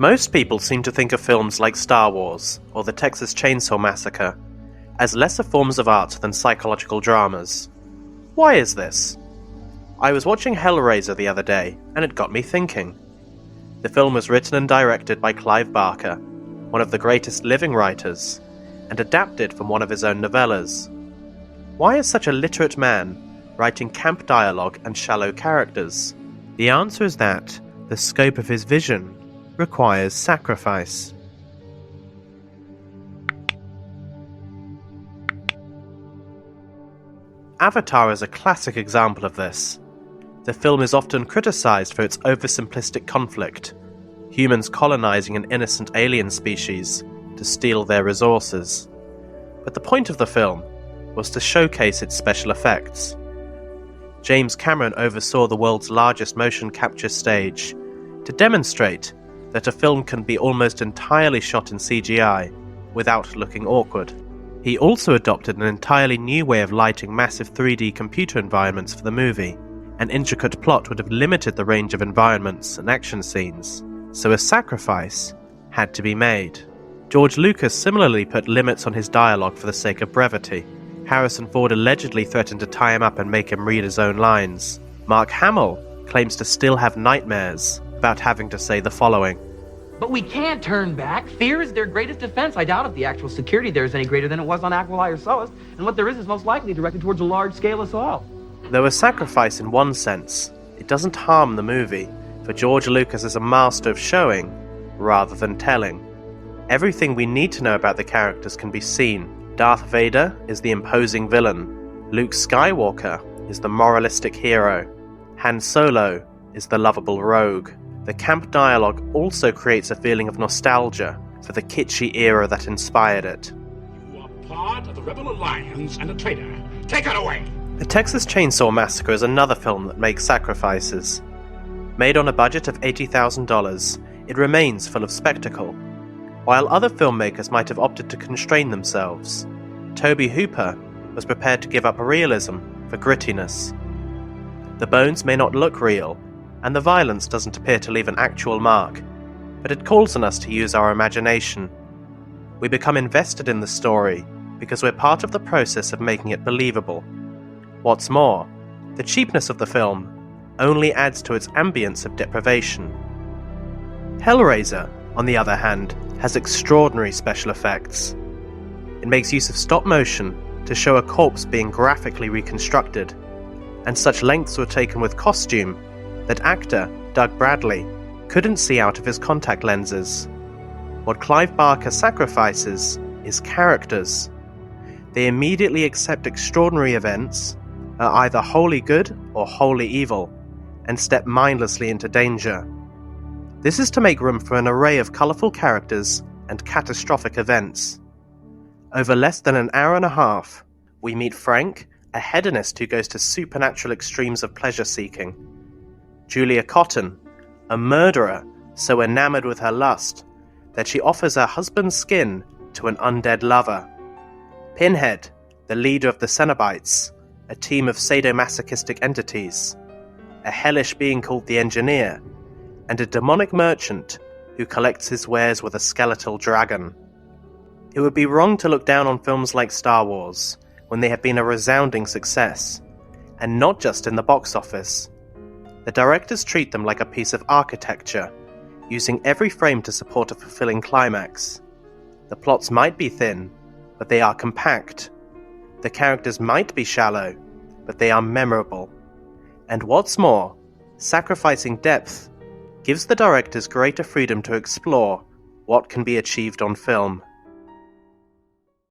Most people seem to think of films like Star Wars or the Texas Chainsaw Massacre as lesser forms of art than psychological dramas. Why is this? I was watching Hellraiser the other day, and it got me thinking. The film was written and directed by Clive Barker, one of the greatest living writers, and adapted from one of his own novellas. Why is such a literate man writing camp dialogue and shallow characters? The answer is that the scope of his vision requires sacrifice. Avatar is a classic example of this. The film is often criticized for its oversimplistic conflict, humans colonizing an innocent alien species to steal their resources. But the point of the film was to showcase its special effects. James Cameron oversaw the world's largest motion capture stage to demonstrate that a film can be almost entirely shot in CGI without looking awkward. He also adopted an entirely new way of lighting massive 3D computer environments for the movie. An intricate plot would have limited the range of environments and action scenes, so a sacrifice had to be made. George Lucas similarly put limits on his dialogue for the sake of brevity. Harrison Ford allegedly threatened to tie him up and make him read his own lines. Mark Hamill claims to still have nightmares about having to say the following: "But we can't turn back. Fear is their greatest defense. I doubt if the actual security there is any greater than it was on Aquilai or Soas, and what there is most likely directed towards a large-scale assault." Though a sacrifice in one sense, it doesn't harm the movie, for George Lucas is a master of showing rather than telling. Everything we need to know about the characters can be seen. Darth Vader is the imposing villain. Luke Skywalker is the moralistic hero. Han Solo is the lovable rogue. The camp dialogue also creates a feeling of nostalgia for the kitschy era that inspired it. "You are part of the Rebel Alliance and a traitor. Take it away!" The Texas Chainsaw Massacre is another film that makes sacrifices. Made on a budget of $80,000, it remains full of spectacle. While other filmmakers might have opted to constrain themselves, Tobe Hooper was prepared to give up realism for grittiness. The bones may not look real, and the violence doesn't appear to leave an actual mark, but it calls on us to use our imagination. We become invested in the story because we're part of the process of making it believable. What's more, the cheapness of the film only adds to its ambience of deprivation. Hellraiser, on the other hand, has extraordinary special effects. It makes use of stop motion to show a corpse being graphically reconstructed, and such lengths were taken with costume that actor Doug Bradley couldn't see out of his contact lenses. What Clive Barker sacrifices is characters. They immediately accept extraordinary events, are either wholly good or wholly evil, and step mindlessly into danger. This is to make room for an array of colourful characters and catastrophic events. Over less than an hour and a half, we meet Frank, a hedonist who goes to supernatural extremes of pleasure-seeking. Julia Cotton, a murderer so enamored with her lust that she offers her husband's skin to an undead lover. Pinhead, the leader of the Cenobites, a team of sadomasochistic entities. A hellish being called the Engineer, and a demonic merchant who collects his wares with a skeletal dragon. It would be wrong to look down on films like Star Wars when they have been a resounding success, and not just in the box office. The directors treat them like a piece of architecture, using every frame to support a fulfilling climax. The plots might be thin, but they are compact. The characters might be shallow, but they are memorable. And what's more, sacrificing depth gives the directors greater freedom to explore what can be achieved on film.